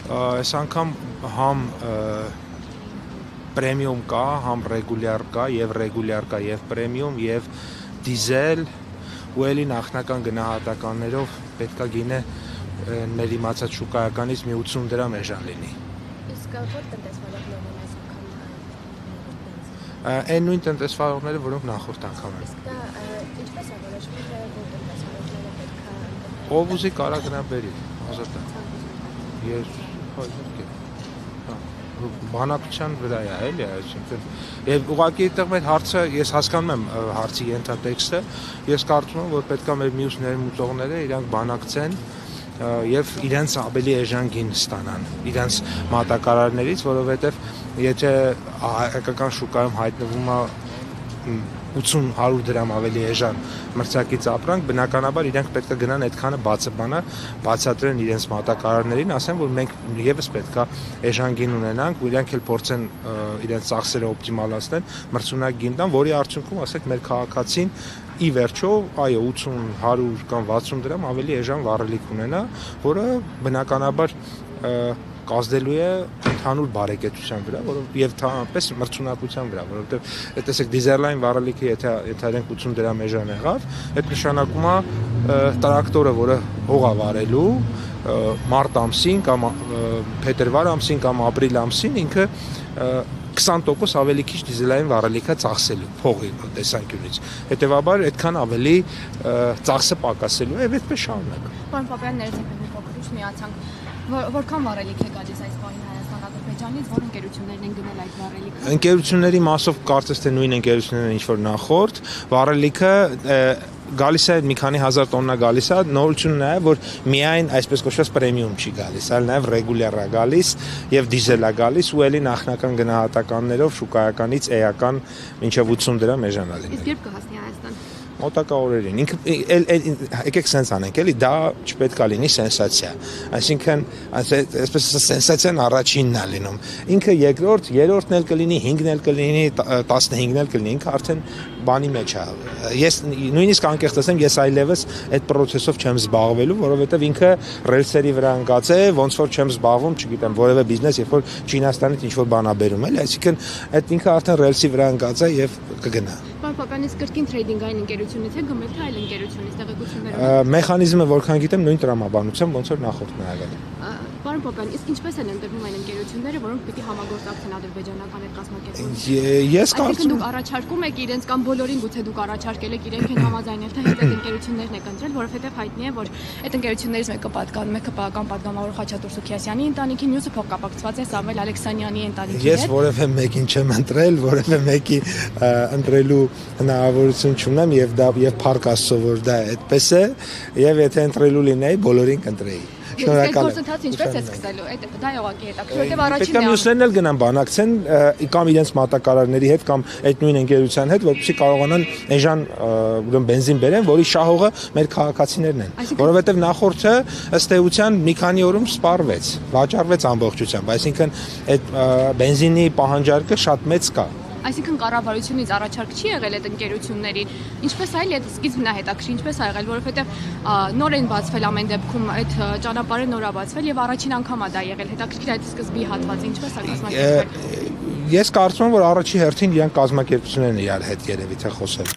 Այս անգամ համ պրեմիում կա, համ ռեգուլյար կա, եւ ռեգուլյար կա, եւ պրեմիում, եւ դիզել, ու էլի նախնական գնահատականներով պետքա գինը մեր իմացած շուկայականից մի 80 դրամ էժան լինի։ Իսկ որ տնտեսվարողներն են այս անգամ Այն նույն տնտեսվարողները, որոնք նախորդ անգամ են։ Իսկ դա ինչպես է որոշվում, թե որ տնտեսվարողները պետք է Ով ուզի կարա գնա բերի, ազատ է։ Ես բանակցության վրա է, էլի, այսինքն եւ ուղղակի այդտեղ մեր հարցը ես հասկանում եմ հարցի ենթատեքստը, ես կարծում եմ, որ պետքա մեր մյուս ներմուծողները իրանք բանակցեն եւ իրենց ավելի էժան գին ստանան իրենց մատակարարներից, որովհետեւ եթե հայկական շուկայում հայտնվում է 80-100 դրամ ավելի էժան մրցակից ապրանք, բնականաբար իրենք պետք է գնան այդքանը բացատրեն իրենց մատակարարներին, ասեն, որ մենք եւս պետք է էժան գին ունենանք, ու իրենք էլ փորձեն իրենց ծախսերը օպտիմալացնեն, մրցունակ գին տան, որի արդյունքում, ասենք, մեր քաղաքացին ի վերջո, այո, 80, 100 կամ 60 դրամ ավելի էժան վառելիք ունենա, որը բնականաբար կազդելու է ընդհանուր բարեկեցության վրա, եւ թամապես մրցունակության վրա, որովհետեւ տեսեք դիզելային վառելիքը եթե իրենք 80 դրամ էժան եղավ, այդ նշանակում է տրակտորը, որը հող է վարելու մարտ ամսին կամ փետրվար ամսին կամ ապրիլ ամսին ինքը 20% ավելի քիչ դիզելային վառելիքա ծախսելու փողի տեսանկյունից։ Հետևաբար այդքան ավելի ծախսը պակասելու է եւ այդպես շարունակ։ Պարոն Պապյան, ներեցեք մի փոքրուց միացանք, որքան վառելիք է գալիս այս պահին Հայաստան-Ադրբեջանից, որ ընկերություններն են գնել այդ վառելիքը։ Ընկերությունների մասով կարծես թե նույն ընկերություններն ինչ որ նախորդ վառելիքը գալիս է մի քանի հազար տոննա գալիս է, նորությունն է, որ միայն այսպես կոչված պրեմիում չի գալիս, այլ նաև ռեգուլյար է գալիս եւ դիզել է գալիս ու էլի նախնական գնահատականներով շուկայականից էական մինչեւ 80 դրամ էժան է լինի։ Իսկ երբ կհասնի Հայաստան։ Մոտակա օրերին։ Ինքը եկեք սենց անենք, էլի դա չպետք է լինի սենսացիա։ Այսինքն, այսպես սենսացիան առաջինն է լինում։ Ինքը երկրորդ, երրորդն էլ կլինի, 5-ն էլ կլինի, 15-ն էլ կլինի, ինքը արդեն բանի մեջ է։ Ես նույնիսկ անկեղծ ասեմ, ես այլևս այդ process-ով չեմ զբաղվելու, որովհետև ինքը ռելսերի վրա ընկած է, ոնց որ չեմ զբաղվում, չգիտեմ, որևէ բիզնես, երբ որ Չինաստանից ինչ որ բան ա բերում, էլի, այսինքն այդ ինքը արդեն ռելսի վրա ընկած է եւ կգնա։ Պարոն Պապյան, իսկ կրկին թրեյդինգային ընկերությունից է գմել թե այլ ընկերությունից տեղեկությունները։ Մեխանիզմը որքան գիտեմ նույն տրամաբանությամբ ոնց որ նախորդն է եղել։ Պարոն Պապյան, իսկ ինչպես են ընտրվում այն ընկերությունները, որոնք պիտի համագործակցեն ադրբեջանական այդ կազմակերպությունից։ Ես կարծում եմ, դուք առաջարկում եք իրենց կամ բոլորին գուցե դուք առաջարկել եք իրենք են համաձայնել, թե հետ այդ ընկերություններն եք ընտրել, որովհետև հայտնի է, որ այդ ընկերություններից մեկը պատկանում է ԿՊԱ-ական պատգամավոր Խաչատուր Սուքիասյանի ընտանիքին, մյուսը փոխկապակցված է Սամվել Ալեքսանյանի ընտանիքի հետ։ Ես որևէ մեկին չեմ ընտրել, որևէ մեկի ընտրելու հնարավորություն չունեմ եւ փառք Աստծո, որ դա այդպես է, եւ եթե ընտրելու լինեի, բոլորին կընտրեի։ Շնորհակալ եմ։ Գործընթացը ինչպես է սկսելու։ Դա ողակի հետաքրքիր, որովհետև առաջինն է։ Մյուսներն էլ գնան բանակցեն կամ իրենց մատակարարների հետ կամ այդ նույն ընկերության հետ, որպեսզի կարողանան էժան ուրեմն բենզին բերեն, որի շահողը մեր քաղաքացիներն են։ Որովհետև նախորդը ըստ էության մի քանի օրում սպառվեց, վաճառվեց ամբողջությամբ, այսինքն այդ բենզինի պահանջարկը շատ մեծ կա։ Այսինքն կառավարությունից առաջարկ չի եղել այդ ընկերություններին, ինչպես այլ այդ սկիզբն է հետաքրքիր, ինչպես ա եղել, որովհետև նոր են բացվել ամեն դեպքում այդ ճանապարհը նոր ա բացվել եւ առաջին անգամ ա դա եղել, հետաքրքիր այդ սկզբի հատվածը ինչպես ա կազմակերպվել։ Ես կարծում եմ, որ առաջի հերթին իրանք կազմակերպություններն իրար հետ երևի թե խոսել։